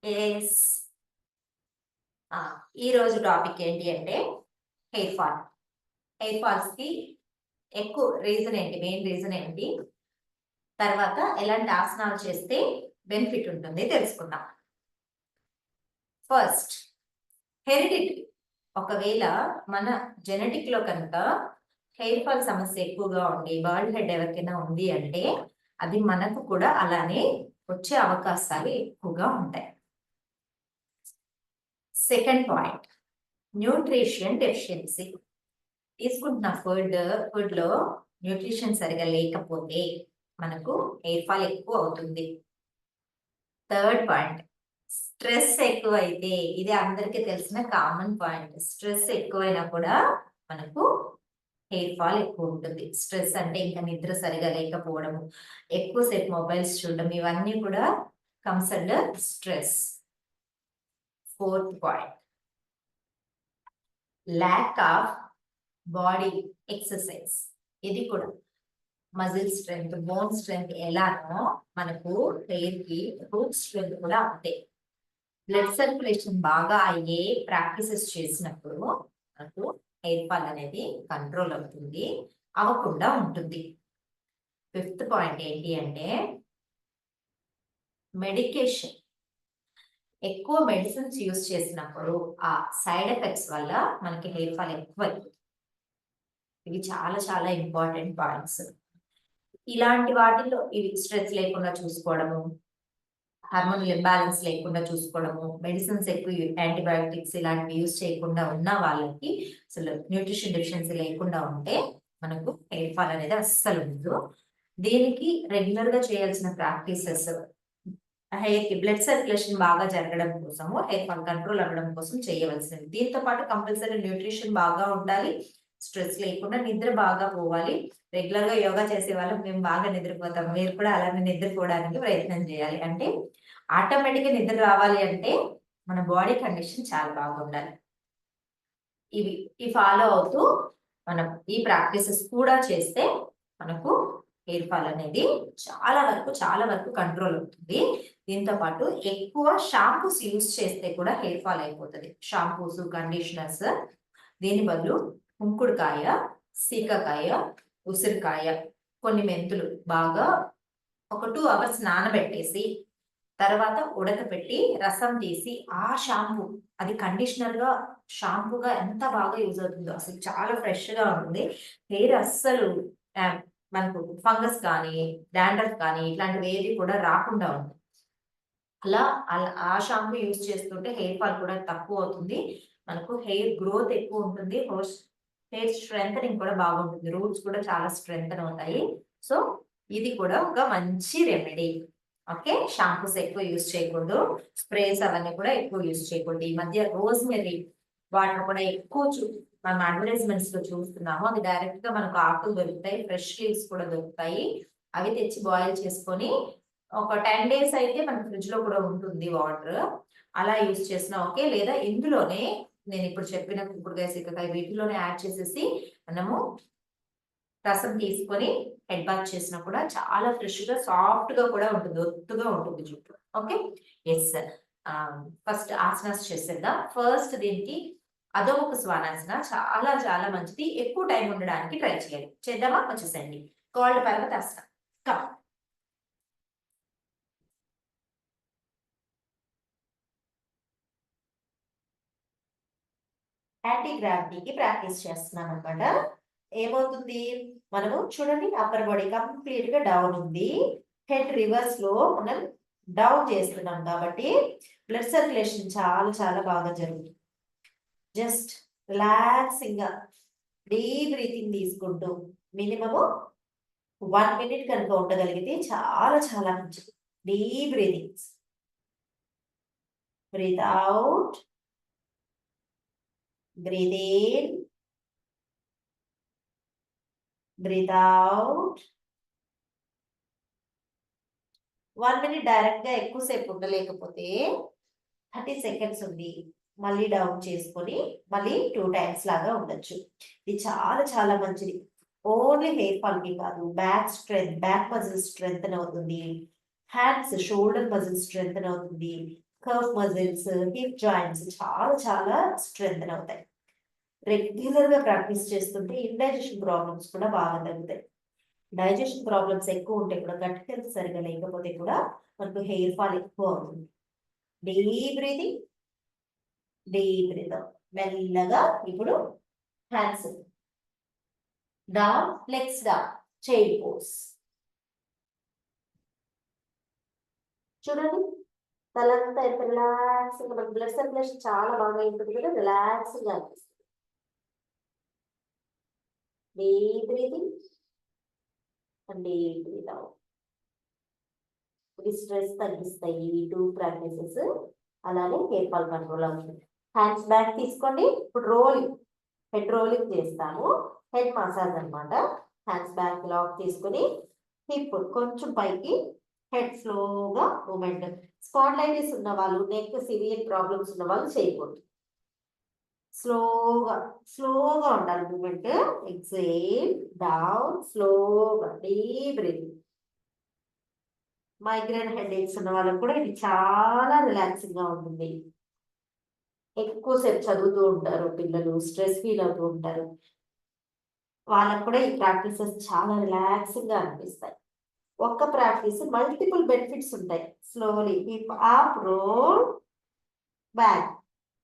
Yes. ఈరోజు topic ఏంటి అంటే హెయిర్ ఫాల్. హెయిర్ ఫాల్స్కి ఎక్కువ రీజన్ ఏంటి, మెయిన్ రీజన్ ఏంటి, తర్వాత ఎలాంటి ఆసనాలు చేస్తే బెనిఫిట్ ఉంటుంది తెలుసుకుందాం. First, hereditary. ఒకవేళ మన జెనెటిక్ లో కనుక హెయిర్ ఫాల్ సమస్య ఎక్కువగా ఉండి బాల్డ్ హెడ్ ఎవరికైనా ఉంది అంటే అది మనకు కూడా అలానే వచ్చే అవకాశాలు ఎక్కువగా ఉంటాయి. Second point, nutrition deficiency. తీసుకుంటున్న ఫుడ్ లో న్యూట్రిషన్ సరిగా లేకపోతే మనకు హెయిర్ ఫాల్ ఎక్కువ అవుతుంది. థర్డ్ పాయింట్, స్ట్రెస్ ఎక్కువైతే. ఇది అందరికీ తెలిసిన కామన్ పాయింట్. స్ట్రెస్ ఎక్కువైనా కూడా మనకు హెయిర్ ఫాల్ ఎక్కువ ఉంటుంది. స్ట్రెస్ అంటే ఇంకా నిద్ర సరిగా లేకపోవడము, ఎక్కువసేపు మొబైల్స్ చూడడం, ఇవన్నీ కూడా comes under stress. Fourth point, lack of body exercise. ఇది కూడా మజిల్ స్ట్రెంగ్త్, బోన్ స్ట్రెంగ్త్ ఎలానో మనకు హెయిర్ కి రూట్ స్ట్రెంగ్త్ కూడా అంతే. బ్లడ్ సర్క్యులేషన్ బాగా అయ్యే ప్రాక్టీసెస్ చేసినప్పుడు మనకు హెయిర్ ఫాల్ అనేది కంట్రోల్ అవుతుంది, అవ్వకుండా ఉంటుంది. ఫిఫ్త్ పాయింట్ ఏంటి అంటే మెడికేషన్. ఎక్కువ మెడిసిన్స్ యూస్ చేసినప్పుడు ఆ సైడ్ ఎఫెక్ట్స్ వల్ల మనకి హెయిర్ ఫాల్ ఎక్కువ అవుతుంది. ఇవి చాలా చాలా ఇంపార్టెంట్ పాయింట్స్. ఇలాంటి వాటిల్లో ఇవి స్ట్రెస్ లేకుండా చూసుకోవడము, హార్మోనల్ ఇంబ్యాలెన్స్ లేకుండా చూసుకోవడము, మెడిసిన్స్ ఎక్కువ యాంటీబయాటిక్స్ ఇలాంటివి యూజ్ చేయకుండా ఉన్న వాళ్ళకి, అసలు న్యూట్రిషన్ డెఫిషియన్సీ లేకుండా ఉంటే మనకు హెయిర్ ఫాల్ అనేది అస్సలు ఉండదు. దీనికి రెగ్యులర్ గా చేయాల్సిన ప్రాక్టీసెస్, హెయిర్ కి బ్లడ్ సర్క్యులేషన్ బాగా జరగడం కోసము, హెయిర్ ఫాల్ కంట్రోల్ అవ్వడం కోసం చేయవలసినవి. దీంతో పాటు కంపల్సరీ న్యూట్రిషన్ బాగా ఉండాలి, స్ట్రెస్ లేకుండా నిద్ర బాగా పోవాలి. రెగ్యులర్ గా యోగా చేసే వాళ్ళు మేము బాగా నిద్రపోతాం, మీరు కూడా అలానే నిద్రపోవడానికి ప్రయత్నం చేయాలి. అంటే ఆటోమేటిక్ గా నిద్ర రావాలి అంటే మన బాడీ కండిషన్ చాలా బాగుండాలి. ఇవి ఫాలో అవుతూ మనం ఈ ప్రాక్టీసెస్ కూడా చేస్తే మనకు హెయిర్ ఫాల్ అనేది చాలా వరకు కంట్రోల్ అవుతుంది. దీంతో పాటు ఎక్కువ షాంపూస్ యూస్ చేస్తే కూడా హెయిర్ ఫాల్ అయిపోతుంది. Shampoos, conditioners. దీని బదులు కుంకుడుకాయ, సీకాకాయ, ఉసిరికాయ, కొన్ని మెంతులు బాగా ఒక 2 అవర్స్ నానబెట్టేసి తర్వాత ఉడకపెట్టి రసం తీసి ఆ షాంపూ, అది కండిషనర్ గా షాంపూగా ఎంత బాగా యూజ్ అవుతుందో, అసలు చాలా ఫ్రెష్ గా ఉంటుంది. హెయిర్ అస్సలు మనకు ఫంగస్ కానీ డాండ్రఫ్ కానీ ఇట్లాంటివి ఏది కూడా రాకుండా ఉంటుంది. అలా అలా ఆ షాంపూ యూజ్ చేస్తుంటే హెయిర్ ఫాల్ కూడా తక్కువ అవుతుంది. మనకు హెయిర్ గ్రోత్ ఎక్కువ ఉంటుంది. హెయిర్ స్ట్రెంథనింగ్ కూడా బాగుంటుంది. రూట్స్ కూడా చాలా స్ట్రెంథన్ అవుతాయి. సో ఇది కూడా ఒక మంచి రెమెడీ. ఓకే, షాంపూస్ ఎక్కువ యూజ్ చేయకూడదు, స్ప్రేస్ అవన్నీ కూడా ఎక్కువ యూజ్ చేయకూడదు. ఈ మధ్య రోజ్మెరీ వాటర్ కూడా ఎక్కువ మనం అడ్వర్టైజ్మెంట్స్ లో చూస్తున్నాము. అది డైరెక్ట్ గా మనకు ఆకులు దొరుకుతాయి, ఫ్రెష్ లీవ్స్ కూడా దొరుకుతాయి. అవి తెచ్చి బాయిల్ చేసుకొని ఒక 10 డేస్ అయితే మన ఫ్రిడ్జ్ లో కూడా ఉంటుంది వాటర్. అలా యూజ్ చేసినా ఓకే. లేదా ఇందులోనే నేను ఇప్పుడు చెప్పిన కుంకుడుకాయ, సీకాకాయ వీటిలోనే యాడ్ చేసేసి మనము రసం తీసుకొని హెడ్ బాత్ చేసినా కూడా చాలా ఫ్రెష్ గా సాఫ్ట్ గా కూడా ఉంటుంది, ఒత్తుగా ఉంటుంది జుట్టు. Okay, yes. ఫస్ట్ ఆసనాస్ చేసేద్దాం. ఫస్ట్ దీనికి అధోముఖ శ్వానాసన చాలా చాలా మంచిది. ఎక్కువ టైం ఉండడానికి ట్రై చేయాలి. చేద్దామా? వచ్చేసండి. కాల్డ్ పర్వతాసన. కమ్. యాంటీ గ్రావిటీకి ప్రాక్టీస్ చేస్తున్నాం అనమాట. ఏమవుతుంది, మనము చూడండి అప్పర్ బాడీ కంప్లీట్ గా డౌన్ ఉంది, హెడ్ రివర్స్ లో మనం డౌన్ చేస్తున్నాం కాబట్టి బ్లడ్ సర్క్యులేషన్ చాలా చాలా బాగా జరుగుతుంది. జస్ట్ రిలాక్సింగ్ గా డీప్ బ్రీతింగ్ తీసుకుంటూ మినిమము 1 మినిట్ కనుక ఉండగలిగితే చాలా చాలా మంచిది. Deep breathing. Breathe out, breathe in, breathe out. 1 minute direct గా ఎక్కువసేపు ఉండలేకపోతే 30 సెకండ్స్ ఉంది, మళ్ళీ డౌన్ చేసుకొని మళ్ళీ 2 టైమ్స్ లాగా ఉండొచ్చు. ఇది చాలా చాలా మంచిది. ఓన్లీ హెయిర్ ఫాల్ కి కాదు, బ్యాక్ మజిల్ స్ట్రెంగ్ అవుతుంది, హ్యాండ్స్ షోల్డర్ మజిల్ స్ట్రెంగ్ అవుతుంది, కర్వ్ మజిల్స్, హిప్ జాయింట్స్ చాలా చాలా స్ట్రెంగ్త్ అవుతాయి. రెగ్యులర్ గా ప్రాక్టీస్ చేస్తుంటే ఇండైజెషన్ ప్రాబ్లమ్స్ కూడా బాగా తగ్గుతాయి. డైజెషన్ ప్రాబ్లమ్స్ ఎక్కువ ఉంటే కూడా, గట్ హెల్త్ సరిగా లేకపోతే కూడా మనకు హెయిర్ ఫాల్ ఎక్కువ అవుతుంది. Deep breathing, deep breath out. మెల్లగా ఇప్పుడు hands down, legs down, chair pose. చూడండి, తలంతా ఎంత రిలాక్స్, మనకు బ్లడ్ సర్క్యులేషన్ చాలా బాగా ఉంటుంది కదా, రిలాక్స్ గా అనిపిస్తుంది. Deep breathing and deep breath out. Stress తగ్గిస్తాయి ఈ టూ ప్రాక్టీసెస్. అలానే హెయిర్ ఫాల్ కంట్రోల్ అవుతుంది. హ్యాండ్స్ బ్యాక్ తీసుకోండి. ఇప్పుడు రోలింగ్, హెడ్ రోలింగ్ చేస్తాము. హెడ్ మసాజ్ అనమాట. హ్యాండ్స్ బ్యాక్ లాక్ తీసుకొని హిప్ కొంచెం పైకి, హెడ్ స్లోగా మూమెంట్. స్పాండైటిస్ ఉన్న వాళ్ళు, నెక్ సివియర్ ప్రాబ్లమ్స్ ఉన్న వాళ్ళు చేయకూడదు. స్లోగా స్లోగా ఉండాలి మూమెంట్. ఎక్సేల్ డౌన్, స్లోగా డీప్ బ్రీతింగ్. మైగ్రేన్ హెడేక్స్ ఉన్న వాళ్ళకి కూడా ఇది చాలా రిలాక్సింగ్ గా ఉంటుంది. ఎక్కువసేపు చదువుతూ ఉంటారు పిల్లలు, స్ట్రెస్ ఫీల్ అవుతూ ఉంటారు, వాళ్ళకు కూడా ఈ ప్రాక్టీసెస్ చాలా రిలాక్సింగ్ గా అనిపిస్తాయి. ఒక్క ప్రాక్టీస్ మల్టిపుల్ బెనిఫిట్స్ ఉంటాయి. Slowly hip up, roll back,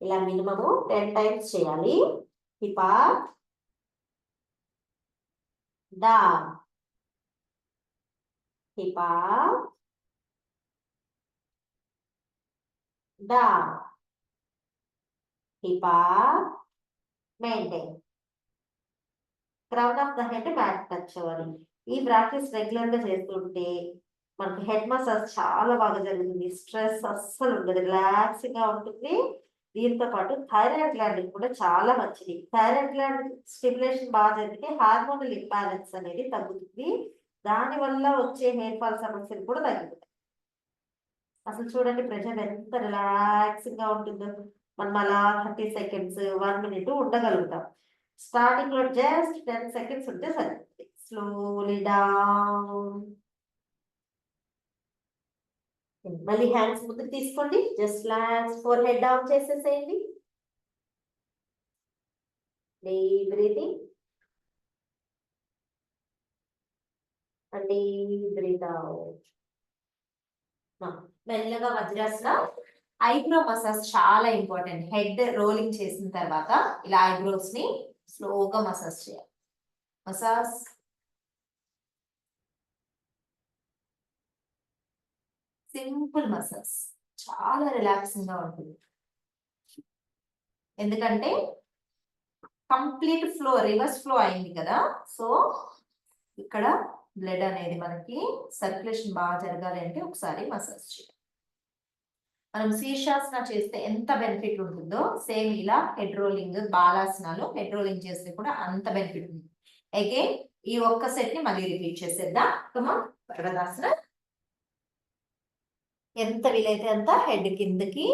ఇలా మినిమము 10 టైమ్స్ చేయాలి. Hip up, down, hip up, down, hip up, maintain. Crown of the head back touch అవ్వాలి. ఈ ప్రాక్టీస్ రెగ్యులర్ గా చేస్తుంటే మనకి హెడ్ మసాజ్ చాలా బాగా జరుగుతుంది. స్ట్రెస్ అస్సలు ఉండదు, రిలాక్సింగ్ గా ఉంటుంది. దీంతో పాటు థైరాయిడ్ గ్లాండ్ కూడా చాలా మంచిది. థైరాయిడ్ గ్లాండ్ స్టిమ్యులేషన్ బాగా జరిగితే హార్మోనల్ ఇంబ్యాలెన్స్ అనేది తగ్గుతుంది. దాని వల్ల వచ్చే హెయిర్ ఫాల్ సమస్యలు కూడా తగ్గుతాయి. అసలు చూడండి ప్రెషర్ ఎంత రిలాక్సింగ్ గా ఉంటుందో. మనం అలా 30 సెకండ్స్, 1 మినిట్ ఉండగలుగుతాం. స్టార్టింగ్ లో జస్ట్ 10 సెకండ్స్ ఉంటే సరిపోతుంది. Slowly down. మళ్ళీ హ్యాండ్స్ ముందుకు తీసుకోండి. Just relax, forehead down చేసేసేయండి. Deep breathing and deep breath out. మెల్లగా వజ్రాసన. ఐబ్రో మసాజ్ చాలా ఇంపార్టెంట్. హెడ్ రోలింగ్ చేసిన తర్వాత ఇలా ఐబ్రోస్ ని స్లోగా మసాజ్ చేయాలి. మసాజ్. సింపుల్ మసాజ్ చాలా రిలాక్సింగ్ గా ఉంటుంది. ఎందుకంటే కంప్లీట్ ఫ్లో, రివర్స్ ఫ్లో అయింది కదా. సో ఇక్కడ బ్లడ్ అనేది మనకి సర్క్యులేషన్ బాగా జరగాలి అంటే ఒకసారి మసాజ్ చేయాలి. మనం శీర్షాసన చేస్తే ఎంత బెనిఫిట్ ఉంటుందో సేమ్ ఇలా హెడ్ రోలింగ్, బాలాసనాలు హెడ్ రోలింగ్ చేస్తే కూడా అంత బెనిఫిట్ ఉంది. అగైన్ ఈ ఒక్క సెట్ ని మళ్ళీ రిపీట్ చేసేద్దాం. పర్వతాసన. ఎంత వీలైతే అంత హెడ్ కిందకి,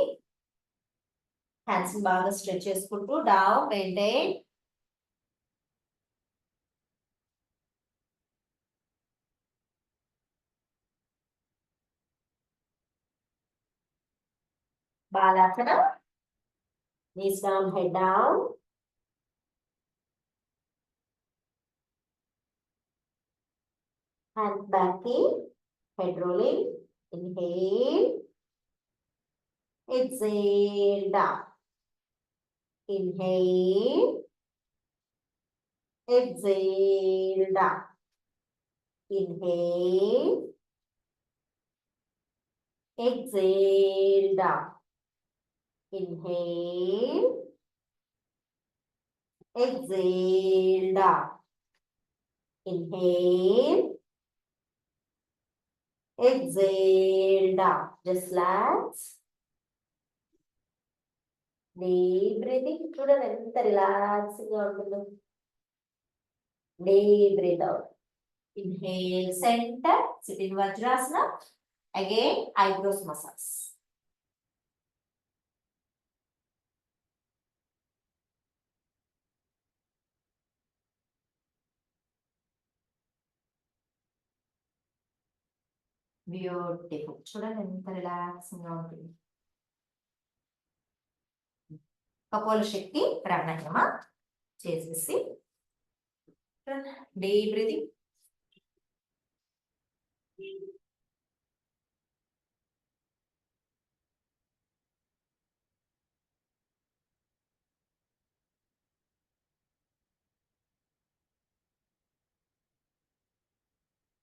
హ్యాండ్స్ బాగా స్ట్రెచ్ చేసుకుంటూ down, maintain. Balasana. knees down, head down. Hands back in, head rolling. Inhale, exhale down. Inhale, exhale down. Inhale, exhale down. Inhale, exhale down. Inhale, exhale down. Just relax. Deep breathing. చూడండి ఎంత relaxing గా ఉంటుందో. Deep breathe out. Inhale, center, sit in Vajrasana. Again, eyebrows massage. Beautiful. చూడండి ఎంత relaxing గా ఉంటుంది. కపోల శక్తి ప్రాణాయామ చేసేసి deep breathing.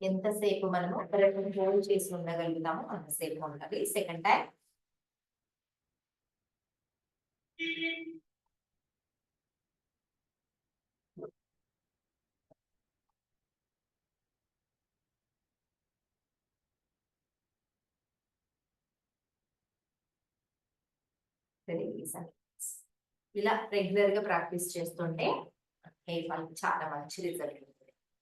ఎంతసేపు మనము హోల్డ్ చేసి ఉండగలుగుతామో అంతసేపు ఉండాలి. Second time. ఇలా రెగ్యులర్ గా ప్రాక్టీస్ చేస్తుంటే హెయిర్ ఫాల్ చాలా మంచి రిజల్ట్.